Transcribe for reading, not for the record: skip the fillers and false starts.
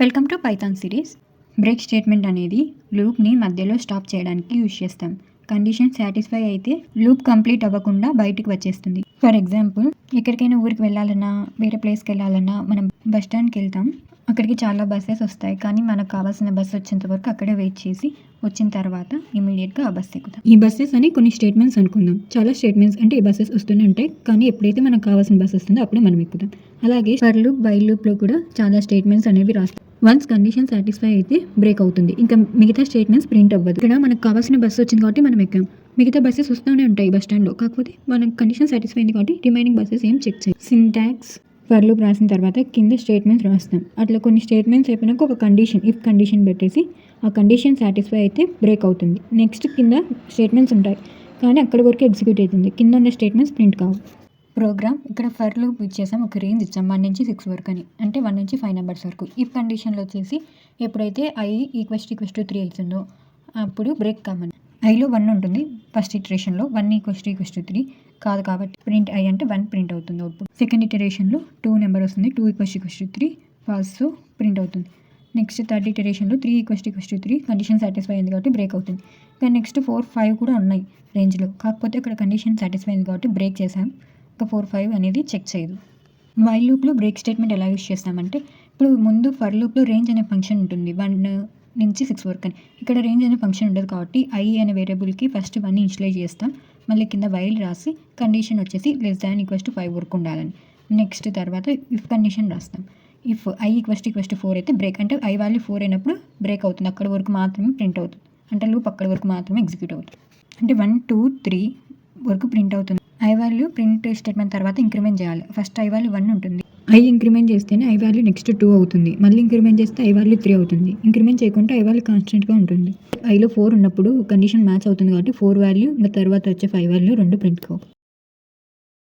Welcome to Python series. Break statement అనేది లూప్ని మధ్యలో స్టాప్ చేయడానికి యూజ్ చేస్తాం. కండిషన్ సాటిస్ఫై అయితే లూప్ కంప్లీట్ అవ్వకుండా బయటికి వచ్చేస్తుంది. ఫర్ ఎగ్జాంపుల్, ఎక్కడికైనా ఊరికి వెళ్ళాలన్నా, వేరే ప్లేస్కి వెళ్ళాలన్నా మనం బస్ స్టాండ్కి వెళ్తాం. అక్కడికి చాలా బస్సెస్ వస్తాయి, కానీ మనకు కావాల్సిన బస్సు వచ్చేంత వరకు అక్కడే వెయిట్ చేసి వచ్చిన తర్వాత ఇమీడియట్గా ఆ బస్సు ఎక్కుతాం. ఈ బస్సెస్ అని కొన్ని స్టేట్మెంట్స్ అనుకుందాం. చాలా స్టేట్మెంట్స్ అంటే ఈ బస్సెస్ వస్తూనే ఉంటాయి, కానీ ఎప్పుడైతే మనకు కావాల్సిన బస్సు వస్తుందో అప్పుడే మనం ఎక్కుతాం. అలాగే ఫర్ లూప్, వైల్ లూప్లో కూడా చాలా స్టేట్మెంట్స్ అనేవి రాస్తాం. వన్స్ కండిషన్ సాటిస్ఫై అయితే బ్రేక్ అవుతుంది, ఇంకా మిగతా స్టేట్మెంట్స్ ప్రింట్ అవ్వదు. ఇక్కడ మనకు కావాల్సిన బస్సు వచ్చింది కాబట్టి మనం ఎక్కాం. మిగతా బస్సెస్ వస్తూనే ఉంటాయి బస్ స్టాండ్లో, కాకపోతే మనం కండిషన్ సాటిస్ఫై అయింది కాబట్టి రిమైనింగ్ బస్సెస్ ఏం చెక్ చేయాలి. సింటాక్స్ ఫర్ లూప్ రాసిన తర్వాత కింద స్టేట్మెంట్స్ రాస్తాం. అట్లా కొన్ని స్టేట్మెంట్స్ అయిపోయినాక ఒక కండిషన్, ఇఫ్ కండిషన్ పెట్టేసి ఆ కండిషన్ సాటిస్ఫై అయితే బ్రేక్ అవుతుంది. నెక్స్ట్ కింద స్టేట్మెంట్స్ ఉంటాయి, కానీ అక్కడి వరకు ఎగ్జిక్యూట్ అవుతుంది. కింద ఉన్న స్టేట్మెంట్స్ ప్రింట్ కావు. ప్రోగ్రామ్ ఇక్కడ ఫర్ లూప్ ఇచ్చేసాం, ఒక రేంజ్ ఇచ్చాం 1 నుంచి 6 వరకు అని, అంటే 1 నుంచి 5 నెంబర్స్ వరకు. ఇఫ్ కండిషన్లో వచ్చేసి ఎప్పుడైతే i = 3 అవుతుందో అప్పుడు బ్రేక్ కామని. ఐలో 1 ఉంటుంది ఫస్ట్ ఇటరేషన్లో, 1 = 3 కాదు కాబట్టి ప్రింట్ i అంటే 1 ప్రింట్ అవుతుంది అవుట్పుట్. సెకండ్ ఇటరేషన్లో 2 నెంబర్ వస్తుంది, 2 = 3 ఫాల్స్ ప్రింట్ అవుతుంది. నెక్స్ట్ థర్డ్ ఇటరేషన్లో 3 = 3 కండిషన్ సాటిస్ఫై అయింది కాబట్టి బ్రేక్ అవుతుంది. కానీ నెక్స్ట్ 4, 5 కూడా ఉన్నాయి రేంజ్లో, కాకపోతే ఇక్కడ కండిషన్ సాటిస్ఫై అయింది కాబట్టి బ్రేక్ చేసాం. 4, 5 అనేది చెక్ చేయదు. వైల్ లూప్లో బ్రేక్ స్టేట్మెంట్ ఎలా యూస్ చేస్తామంటే, ఇప్పుడు ముందు ఫర్ లూప్లో రేంజ్ అనే ఫంక్షన్ ఉంటుంది 1 నుంచి 6 వరకు అని. ఇక్కడ రేంజ్ అనే ఫంక్షన్ ఉండదు కాబట్టి i అనే వేరియబుల్కి ఫస్ట్ 1 ఇనిషియలైజ్ చేస్తాం. మళ్ళీ కింద వైల్ రాసి కండిషన్ వచ్చేసి <= 5 వరకు ఉండాలని. నెక్స్ట్ తర్వాత ఇఫ్ కండిషన్ రాస్తాం. ఇఫ్ i = 4 అయితే బ్రేక్, అంటే i వాల్యూ 4 అయినప్పుడు బ్రేక్ అవుతుంది. అక్కడి వరకు మాత్రమే ప్రింట్ అవుతుంది, అంటే లూప్ అక్కడి వరకు మాత్రమే ఎగ్జిక్యూట్ అవుతుంది. అంటే 1, 2, 3 వరకు ప్రింట్ అవుతుంది. i వాల్యూ ప్రింట్ స్టేట్మెంట్ తర్వాత ఇంక్రిమెంట్ చేయాలి. ఫస్ట్ i వాల్యూ 1 ఉంటుంది, i ఇంక్రిమెంట్ చేస్తేనే i వాల్యూ నెక్స్ట్ 2 అవుతుంది. మళ్ళీ ఇంక్రిమెంట్ చేస్తే i వాల్యూ 3 అవుతుంది. ఇంక్రిమెంట్ చేయకుండా i వాల్యూ కాన్స్టెంట్గా ఉంటుంది. iలో 4 ఉన్నప్పుడు కండిషన్ మ్యాచ్ అవుతుంది కాబట్టి 4 వాల్యూ ఇంకా తర్వాత వచ్చే 5 వాల్యూ 2 ప్రింట్ కావు.